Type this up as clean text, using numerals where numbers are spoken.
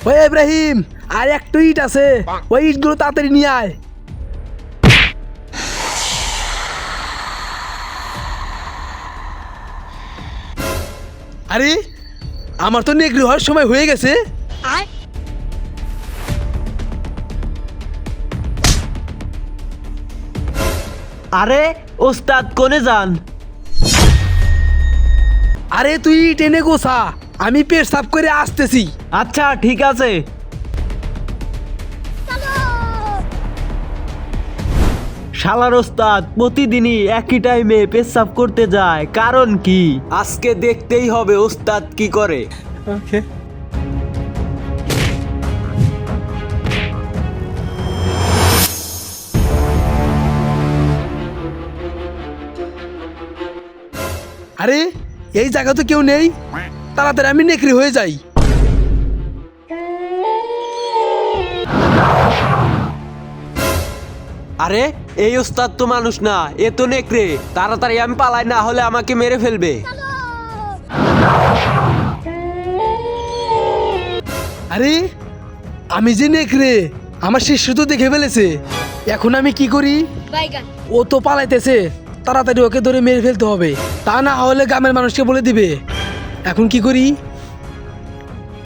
ওই ইব্রাহিম, আর একটু ইট আছে, ওই ইটগুলো তাড়াতাড়ি নিয়ে আয়। আরে আমার তো নেকড়ে হওয়ার সময় হয়ে গেছে। আরে ওস্তাদ কোনে যান? আরে তুই টেনে গোছা, আমি পেট সাফ করে আসতেছি। আচ্ছা ঠিক আছে। শালার ওস্তাদ প্রতিদিনই একই টাইমে পেশাব করতে যায়, কারণ কি? আজকে দেখতেই হবে ওস্তাদ কি করে। ওকে। আরে এই জায়গা তো কেউ নেই, তাড়াতাড়ি আমি নেকড়ে হয়ে যাই। আরে এই ওস্তাদ তো মানুষ না, এ তো নেকড়ে। তাড়াতাড়ি আমি পালাই, না হলে আমাকে মেরে ফেলবে। আরে আমি যে নেকড়ে, আমার শিষ্য তো দেখে ফেলেছে। এখন আমি কি করি? ও তো পালাইতেছে, তাড়াতাড়ি ওকে ধরে মেরে ফেলতে হবে, তা না হলে গ্রামের মানুষকে বলে দিবে। এখন কি করি?